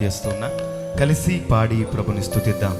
చేస్తున్నా కలిసి పాడి ప్రభుని స్తుతిద్దాం.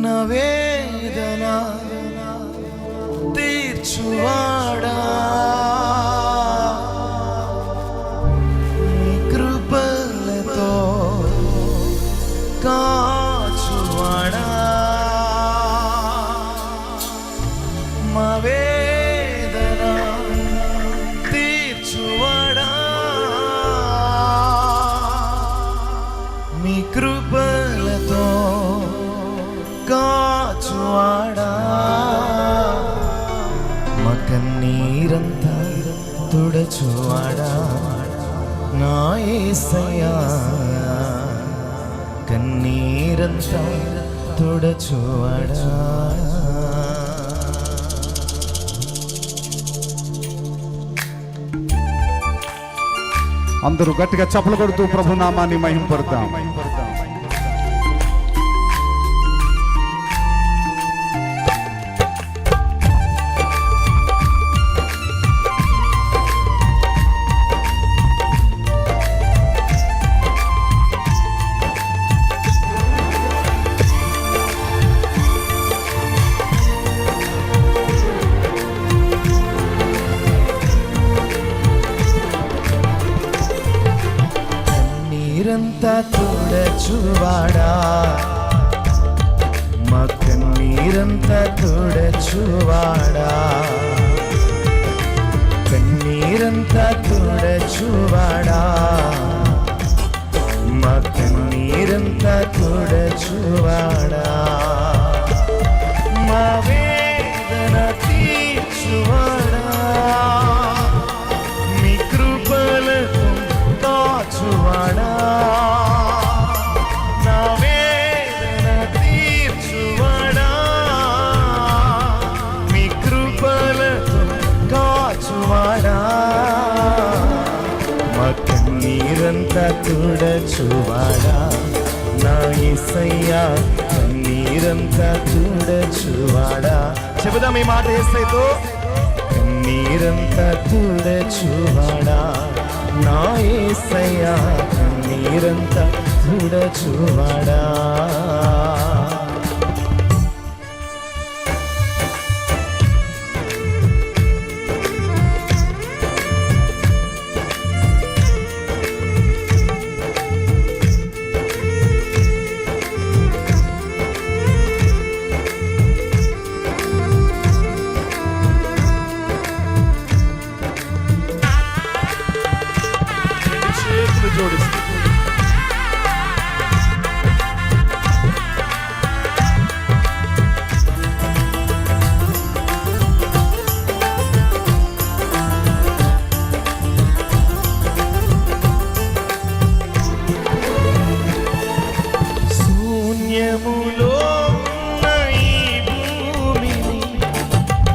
నా వేదన తీర్చువాడా కృపలతో కాచువాడా మా వేదన తీర్చువాడా మీ కృపలతో కాచువాడా మా కన్నీరంతా తుడచువాడా నా యేసయ్యా కన్నీరంతా తుడచువాడా. అందరూ గట్టిగా చప్పలు కొడుతూ ప్రభు నామాన్ని మహింపడతాం. కన్నీరంతా తుడచువాడా మా కన్నీరంతా తుడచువాడా కన్నీరంతా తుడచువాడా మా కన్నీరంతా తుడచువాడా మా వేదన తీర్చువాడా మీ కృపలతో కాచువాడా నా వేదన తీర్చువాడా మీ కృపలతో కాచువాడా మా కన్నీరంతా తుడచువాడా నా యేసయ్యా కన్నీరంతా తుడచువాడా. చెబుదాం ఈ మాట యేసయ్యతో. కన్నీరంతా తుడచువాడా నా యేసయ్యా కన్నీరంతా తుడచువాడా. శూన్యములో ఉన్న ఈ భూమిని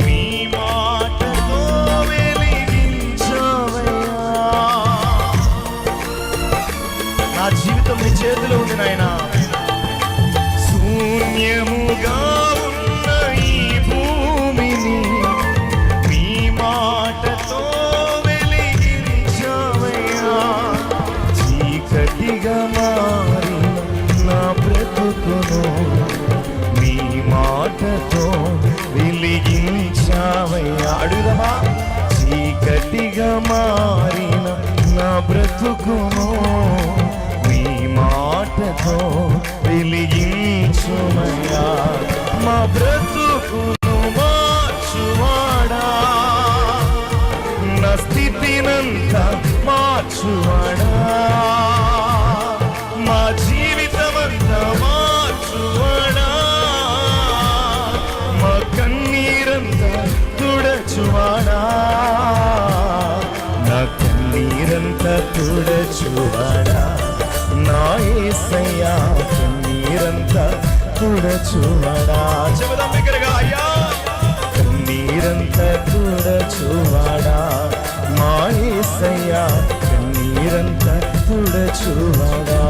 మీ మాటతో వెలిగించవయ్యా. నా జీవితం నీ చేతిలో ఉంది నాయనా. శూన్యముగా ఉన్న ఈ భూమిని మీ మాటతో వెలిగించవయ్యా. చీకటిగా మారి నా బ్రతుకును మీ మాటతో వెలిగించావయ్యా. అడుగుదమా. చీకటిగా మారిన నా బ్రతుకును మీ మాటతో వెలిగించుమయ్యా. మా బ్రతుకును మార్చువాడా నా స్థితినంతా మార్చువాడా మా జీవితమంతా మార్చువాడా మా కన్నీరంతా తుడచువాడా నా కన్నీరంతా తుడచువాడా నా యేసయ్యా కన్నీరంతా తుడచువాడా. చెబుదాం దగ్గరగా. అయ్యా కన్నీరంతా తుడచువాడా మా యేసయ్యా కన్నీరంతా తుడచువాడా.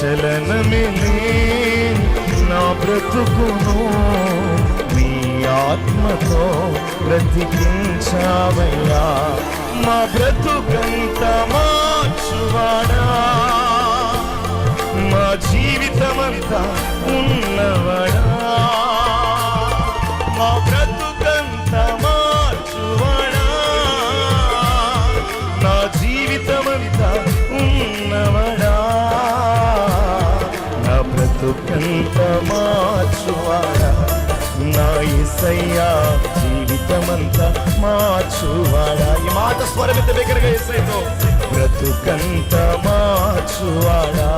చలనమే నా బ్రతుకును నీ ఆత్మతో బ్రతికించావయ్యా. మా బ్రతుకంత మార్చువాడా, మా జీవితమంతా ఉన్నవాడా, మా బ్రతుకంత మార్చువాడా, నా జీవితమంతా ఉన్నవాడా, నా బ్రతుకంత మార్చువాడా, నా యేసయ్యా జీవితమంతా మార్చువాడా. ఈ మాట స్వరమిత దగ్గరగా యేసయ్యతో, బ్రతుకంత మార్చువాడా,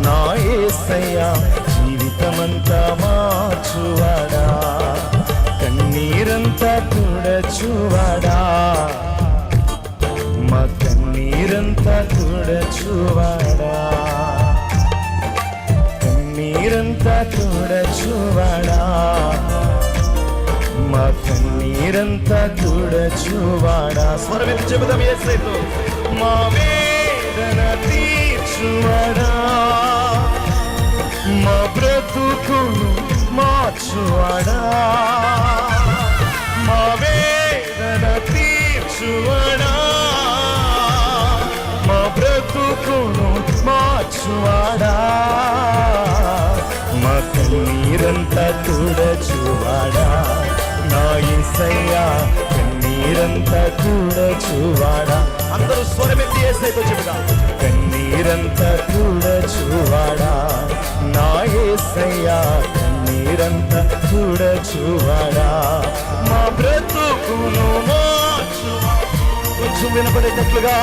నా యేసయ్యా జీవితమంతా మార్చువాడా, కన్నీరంతా తుడచువాడా, మా కన్నీరంతా తుడచువాడా, కన్నీరంతా తుడచువాడా, మా కన్నీరంతా తుడచువాడా. స్వరమెత్తి చెబుదాం యేసయ్యతో, మా వేదన తీర్చువాడా, మా బ్రతుకును మార్చువాడా, మా వేదన తీర్చువాడా, మా బ్రతుకును మార్చువాడా, మా కన్నీరంతా తుడచువాడా, నా యేసయ్యా కన్నీరంతా తుడచువాడా. అందరూ స్వరమెత్తి యేసయ్యతో చెబుదాం, కన్నీరంతా తుడచువాడా, నా యేసయ్యా కన్నీరంతా తుడచువాడా, మా బ్రతుకును మార్చువాడా. కొంచెం వినపడేటట్లుగా,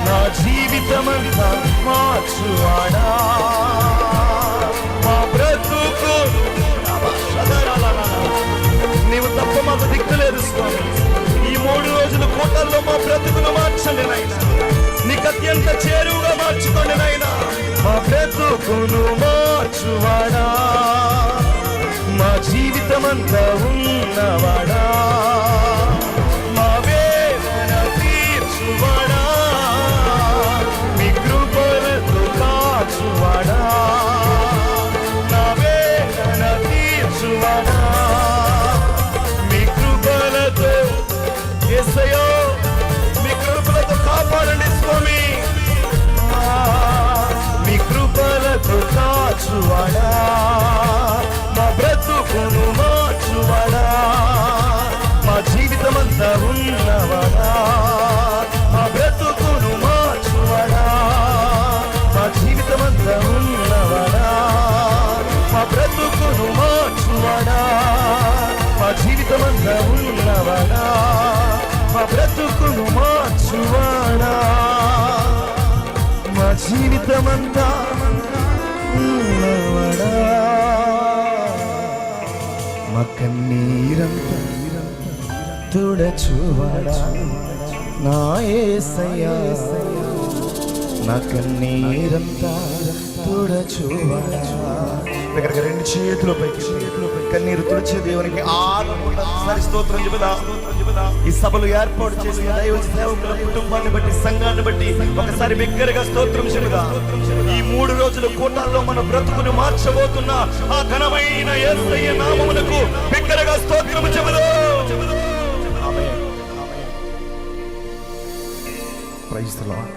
నా జీవితమంతా మార్చువాడా, మా బ్రతుకు. నీవు తప్ప మాకు దిక్కు లేదు స్వామి. ఈ 3 రోజులు కోటల్లో మా బ్రతుకును మార్చండి నాయన, నీకు అత్యంత చేరువుగా మార్చుకోండి నాయన. మా బ్రతుకును మార్చువాడా, మా జీవితమంతా ఉన్నవాడా, మా వేదన తీర్చువాడా, మీ కృపలతో కాచువాడా, నా వేదన తీర్చువాడా, మీ కృపలతో యేసయ్యా, మీ కృపలతో కాపాడండి స్వామి, మీ కృపలతో కాచువాడా, మా బ్రతుకును మార్చువాడా, మా జీవితమంతా ఉన్నవాడా, మా బ్రతుకును మార్చువాడా, మా జీవితమంతా ఉన్నవాడా, మా బ్రతుకును మార్చువాడా, మా జీవితమంతా ఉన్నవాడా, మా బ్రతుకును మార్చువాడా, మా జీవితమంతా ఉన్నవాడా, మా కన్నీరంతా తుడచువాడా, నా యేసయ్యా నా కన్నీరంతా తుడచువాడా. దగ్గరగా 2 చేతులు పైకి, కన్నీరు తుడిచే దేవునికి ఆనందంగా స్తోత్రం చెబుదా. ఈ సభలు ఏర్పాటు చేసిన దైవ సేవకుల కుటుంబాన్ని బట్టి, సంఘాన్ని బట్టి ఒకసారి బిగ్గరగా స్తోత్రం చెబుదా. ఈ 3 రోజుల కూటాల్లో మన బ్రతుకును మార్చబోతున్న ఆ ఘనమైన యేసయ్య నామమునకు బిగ్గరగా స్తోత్రం చెబుదా. ఆమేన్. Praise the lord.